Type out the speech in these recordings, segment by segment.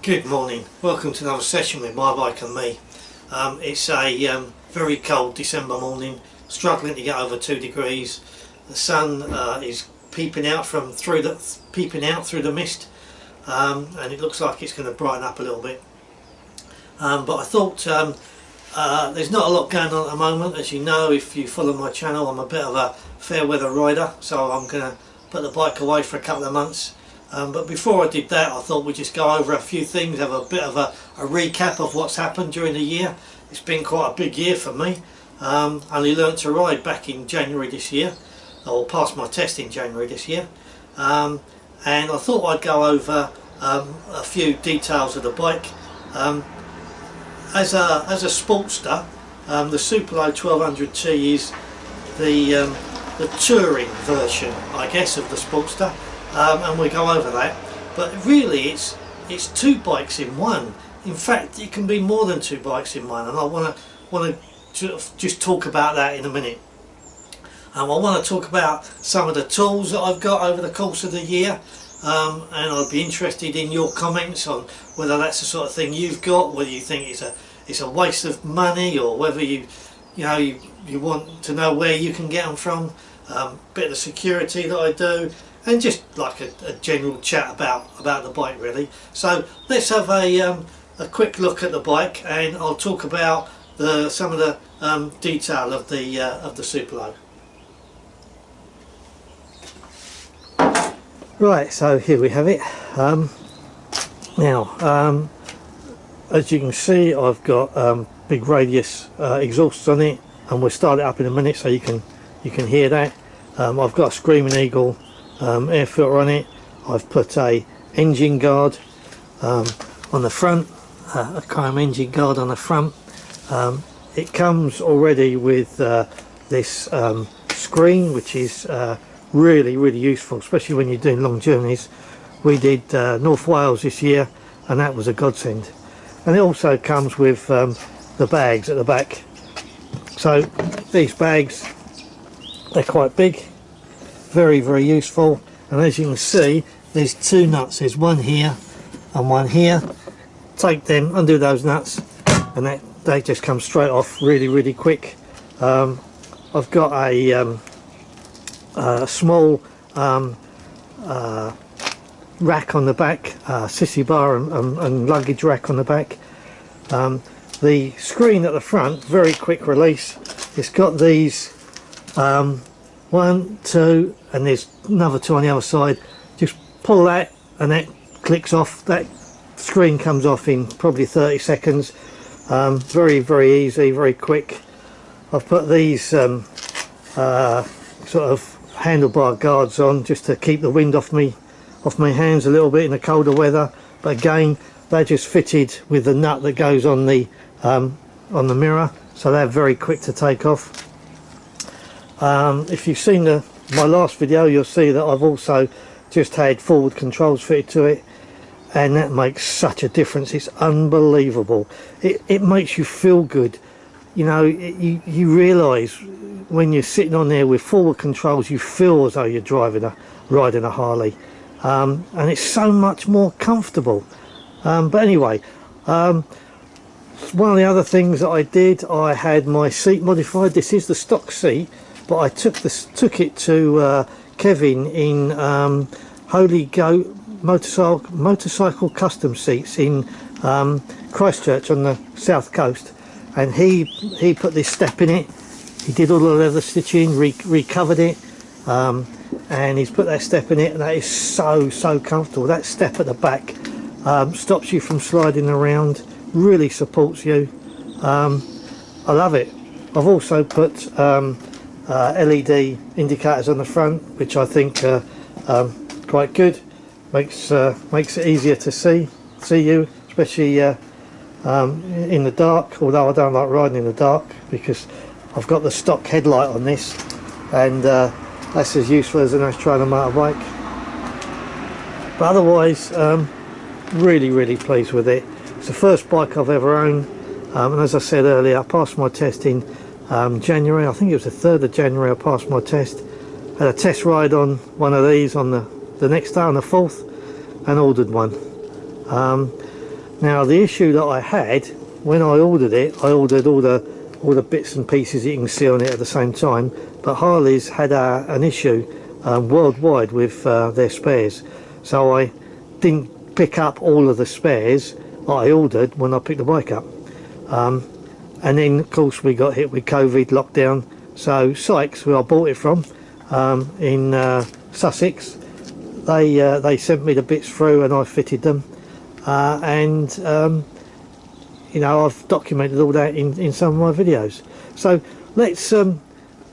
Good morning, welcome to another session with my bike and me. It's a very cold December morning, struggling to get over 2 degrees. The sun is peeping out through the mist, and it looks like it's going to brighten up a little bit. But I thought there's not a lot going on at the moment. As you know, if you follow my channel, I'm a bit of a fair weather rider, so I'm going to put the bike away for a couple of months. But before I did that, I thought we'd just go over a few things, have a bit of a recap of what's happened during the year. It's been quite a big year for me. Only learnt to ride back in January this year, or passed my test in January this year. And I thought I'd go over a few details of the bike. As a Sportster, the Superlow 1200T is the touring version, I guess, of the Sportster. And we'll go over that, but really it's two bikes in one. In fact, it can be more than two bikes in one, and I want to just talk about that in a minute. I want to talk about some of the tools that I've got over the course of the year, and I'd be interested in your comments on whether that's the sort of thing you've got, whether you think it's a waste of money, or whether you want to know where you can get them from, bit of the security that I do, and just like a general chat about the bike really. So let's have a quick look at the bike, and I'll talk about some of the detail of the Superlow. Right, so here we have it. Now, as you can see, I've got big radius exhausts on it, and we'll start it up in a minute so you can hear that. I've got a Screaming Eagle air filter on it. I've put a engine guard on the front, a chrome engine guard on the front. It comes already with this screen, which is really useful, especially when you're doing long journeys. We did North Wales this year, and that was a godsend. And it also comes with the bags at the back. So these bags, they're quite big, very useful, and as you can see, there's two nuts. There's one here and one here. Take them, undo those nuts, and they just come straight off really quick. I've got a small rack on the back, sissy bar and luggage rack on the back. The screen at the front, very quick release. It's got these 1, 2, and there's another 2 on the other side. Just pull that and that clicks off. That screen comes off in probably 30 seconds. Very easy, very quick. I've put these sort of handlebar guards on just to keep the wind off my hands a little bit in the colder weather, but again, they're just fitted with the nut that goes on the mirror, so they're very quick to take off. If you've seen my last video, you'll see that I've also just had forward controls fitted to it, and that makes such a difference. It's unbelievable. It makes you feel good. You know, you realise when you're sitting on there with forward controls, you feel as though you're riding a Harley, and it's so much more comfortable. But anyway, one of the other things that I did, I had my seat modified. This is the stock seat, but I took it to Kevin in Holy Goat motorcycle custom seats in Christchurch on the south coast, and he put this step in it. He did all the leather stitching, recovered it, and he's put that step in it, and that is so comfortable. That step at the back stops you from sliding around, really supports you. I love it. I've also put LED indicators on the front, which I think are quite good. Makes it easier to see you, especially in the dark, although I don't like riding in the dark because I've got the stock headlight on this, and that's as useful as a nice trying a motorbike. But otherwise, really pleased with it. It's the first bike I've ever owned, and as I said earlier, I passed my test in January. I think it was the 3rd of January I passed my test. Had a test ride on one of these on the next day, on the 4th, and ordered one. Now the issue that I had when I ordered it, I ordered all the bits and pieces you can see on it at the same time, but Harley's had an issue worldwide with their spares, so I didn't pick up all of the spares that I ordered when I picked the bike up. And then of course we got hit with COVID lockdown, so Sykes, where I bought it from in Sussex, they sent me the bits through and I fitted them, and you know, I've documented all that in some of my videos. So let's you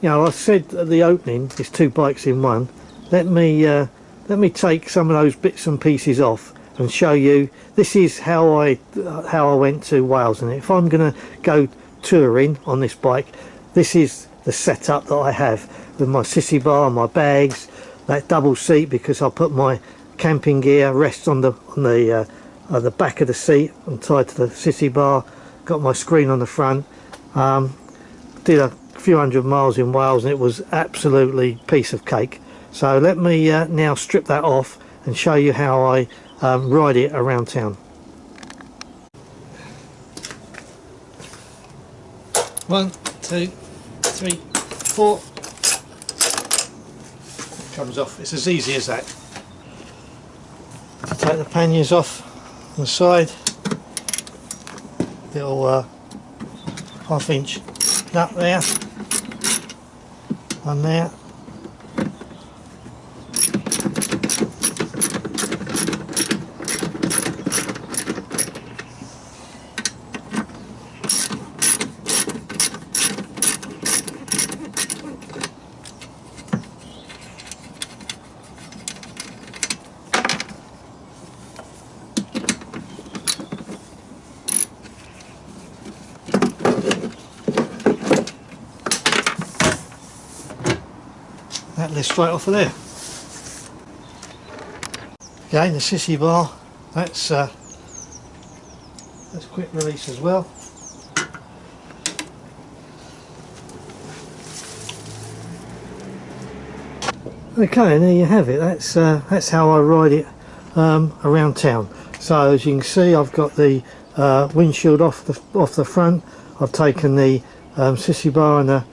know, I said at the opening it's 2 bikes in one. Let me take some of those bits and pieces off and show you. This is how I went to Wales, and if I'm gonna go touring on this bike, this is the setup that I have, with my sissy bar, my bags, that double seat, because I put my camping gear rests on the back of the seat and tied to the sissy bar. Got my screen on the front. Did a few hundred miles in Wales and it was absolutely piece of cake. So let me now strip that off and show you how I ride it around town. 1, 2, 3, 4. Comes off. It's as easy as that. Take the panniers off on the side. Little 1/2 inch nut there. One there. That lifts straight off of there. Again, the sissy bar, that's quick release as well. Okay, and there you have it. That's how I ride it around town. So as you can see, I've got the windshield off the front. I've taken the sissy bar and the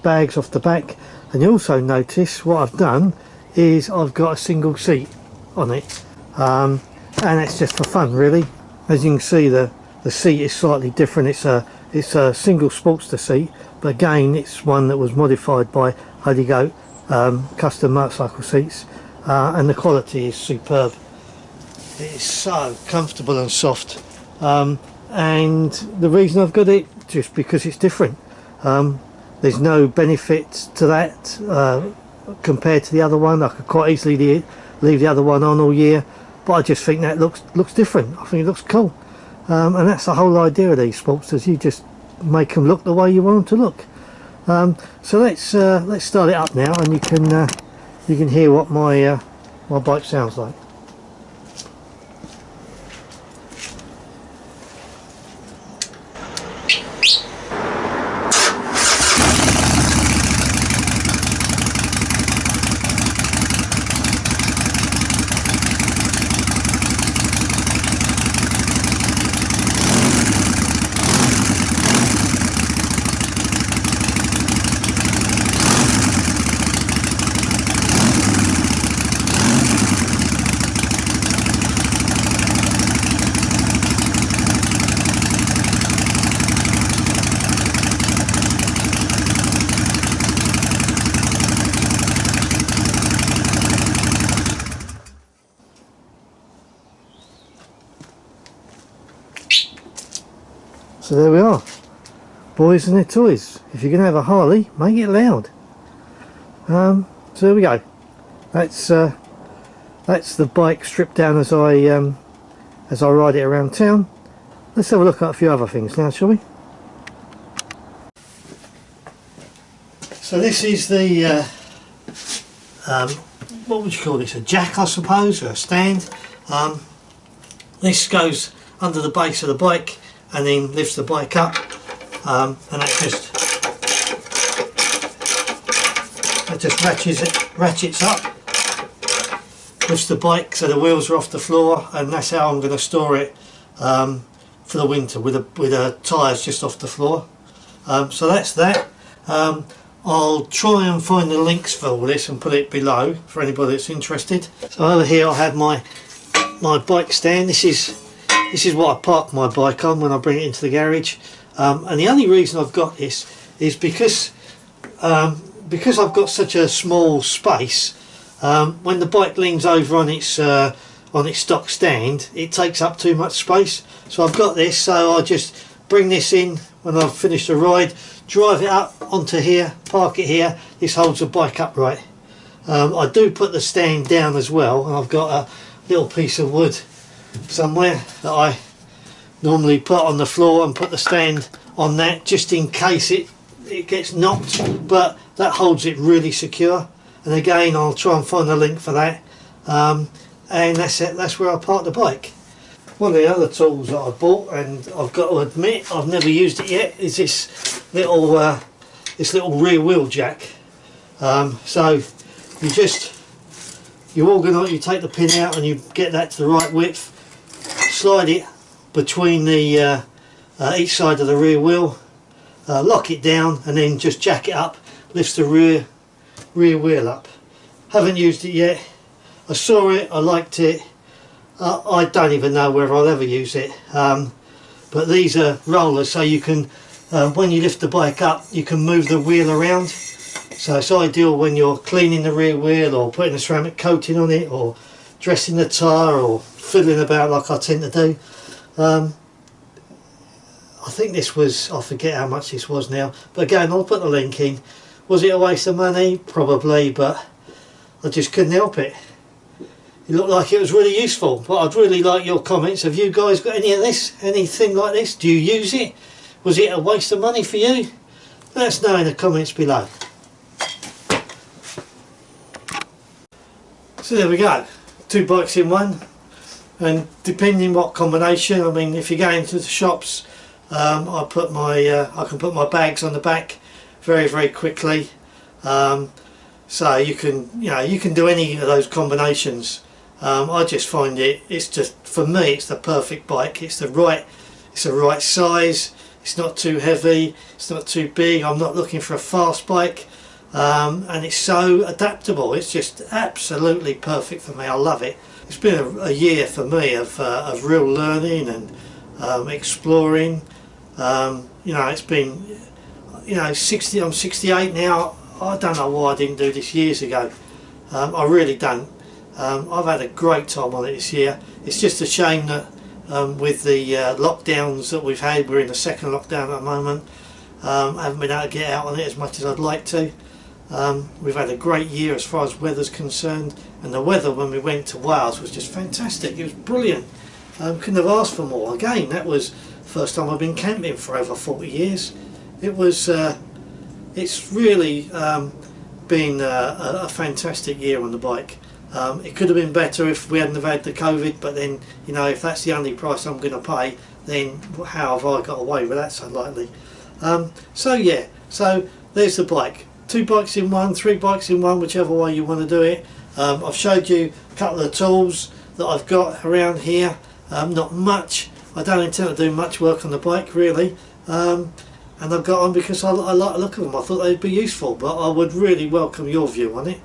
bags off the back. And you also notice what I've done is I've got a single seat on it, and that's just for fun, really. As you can see, the seat is slightly different. It's a single Sportster seat, but again it's one that was modified by Harley custom motorcycle seats, and the quality is superb. It is so comfortable and soft, and the reason I've got it, just because it's different. There's no benefit to that compared to the other one. I could quite easily leave the other one on all year, but I just think that looks different. I think it looks cool, and that's the whole idea of these Sportsters. You just make them look the way you want them to look. So let's start it up now, and you can hear what my bike sounds like. So there we are, boys and their toys. If you're going to have a Harley, make it loud. So there we go. That's the bike stripped down as I ride it around town. Let's have a look at a few other things now, shall we? So this is the what would you call this? A jack, I suppose, or a stand. This goes under the base of the bike and then lifts the bike up, and that just ratchets up, lifts the bike so the wheels are off the floor, and that's how I'm going to store it for the winter with the tyres just off the floor. So that's that. I'll try and find the links for all this and put it below for anybody that's interested. So over here I have my bike stand. This is what I park my bike on when I bring it into the garage. And the only reason I've got this is because I've got such a small space. When the bike leans over on its stock stand, it takes up too much space. So I've got this, so I just bring this in when I've finished the ride, drive it up onto here, park it here. This holds the bike upright. I do put the stand down as well, and I've got a little piece of wood somewhere that I normally put on the floor and put the stand on that just in case it gets knocked, but that holds it really secure. And again, I'll try and find a link for that. And that's it, that's where I park the bike. One of the other tools that I bought, and I've got to admit I've never used it yet, is this little rear wheel jack. So you organise, you take the pin out and you get that to the right width, slide it between the each side of the rear wheel, lock it down, and then just jack it up, lifts the rear wheel up. Haven't used it yet. I saw it, I liked it. I don't even know whether I'll ever use it, but these are rollers, so you can when you lift the bike up you can move the wheel around, so it's ideal when you're cleaning the rear wheel or putting a ceramic coating on it or dressing the tyre or fiddling about like I tend to do. I think this was, I forget how much this was now, but again I'll put the link in. Was it a waste of money? Probably, but I just couldn't help it. It looked like it was really useful, but I'd really like your comments. Have you guys got any of this? Anything like this? Do you use it? Was it a waste of money for you? Let us know in the comments below. So there we go. 2 bikes in one. And depending what combination, I mean, if you go into the shops, I can put my bags on the back very, very quickly. So you can do any of those combinations. I just find it's just, for me, it's the perfect bike. It's the right size. It's not too heavy. It's not too big. I'm not looking for a fast bike, and it's so adaptable. It's just absolutely perfect for me. I love it. It's been a year for me of real learning and exploring. It's been, I'm 68 now. I don't know why I didn't do this years ago. I really don't. I've had a great time on it this year. It's just a shame that with the lockdowns that we've had, we're in the second lockdown at the moment. I haven't been able to get out on it as much as I'd like to. We've had a great year as far as weather's concerned, and the weather when we went to Wales was just fantastic. It was brilliant. Couldn't have asked for more. Again, that was the first time I've been camping for over 40 years. It was. It's really been a fantastic year on the bike. It could have been better if we hadn't have had the COVID, but then, if that's the only price I'm going to pay, then how have I got away with that so lightly? So yeah, so there's the bike. 2 bikes in one, 3 bikes in one, whichever way you want to do it. I've showed you a couple of tools that I've got around here. Not much. I don't intend to do much work on the bike really. And I've got them because I like the look of them. I thought they'd be useful, but I would really welcome your view on it.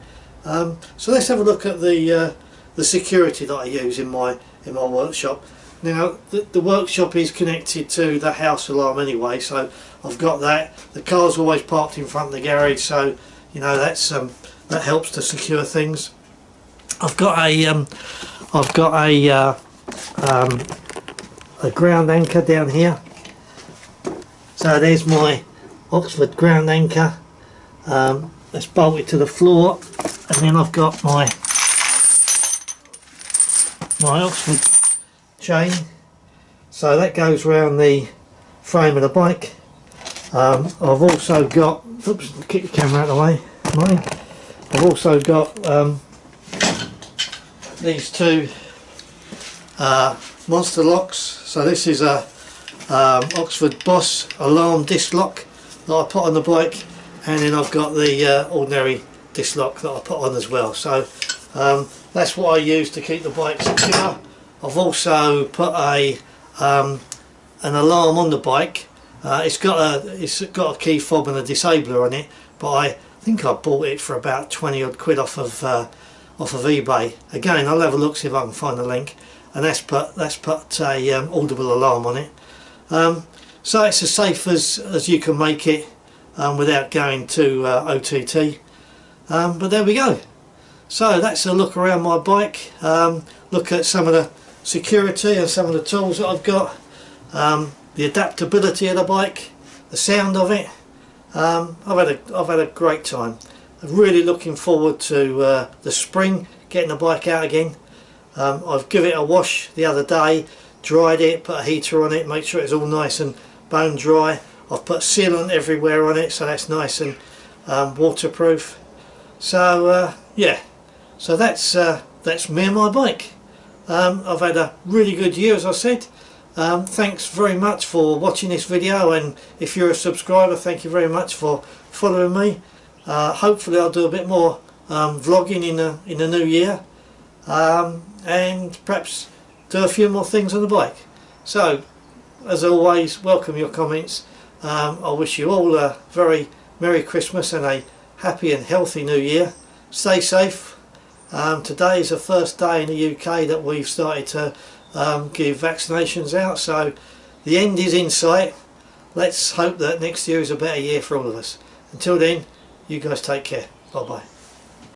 So let's have a look at the security that I use in my workshop. Now the workshop is connected to the house alarm anyway, so I've got that. The car's always parked in front of the garage, so that helps to secure things. I've got a ground anchor down here. So there's my Oxford ground anchor. That's bolted to the floor, and then I've got my Oxford chain. So that goes around the frame of the bike. I've also got, oops, keep the camera out of the way, mine. I've also got these 2 monster locks. So this is a Oxford Boss alarm disc lock that I put on the bike, and then I've got the ordinary disc lock that I put on as well. So that's what I use to keep the bike secure. I've also put a an alarm on the bike. It's got a key fob and a disabler on it, but I think I bought it for about 20 odd quid off of eBay. Again, I'll have a look, see if I can find the link. And that's put a audible alarm on it. So it's as safe as you can make it without going to OTT. But there we go. So that's a look around my bike. Look at some of the security and some of the tools that I've got. The adaptability of the bike, the sound of it. I've had a great time. I'm really looking forward to the spring, getting the bike out again. I've given it a wash the other day, dried it, put a heater on it, make sure it's all nice and bone dry. I've put sealant everywhere on it, so that's nice and waterproof. So yeah, so that's me and my bike. I've had a really good year, as I said. Thanks very much for watching this video, and if you're a subscriber, thank you very much for following me. Hopefully I'll do a bit more vlogging in the new year, and perhaps do a few more things on the bike. So as always, welcome your comments. I wish you all a very Merry Christmas and a happy and healthy New Year. Stay safe. Today is the first day in the UK that we've started to give vaccinations out, so the end is in sight. Let's hope that next year is a better year for all of us. Until then, you guys take care. Bye bye.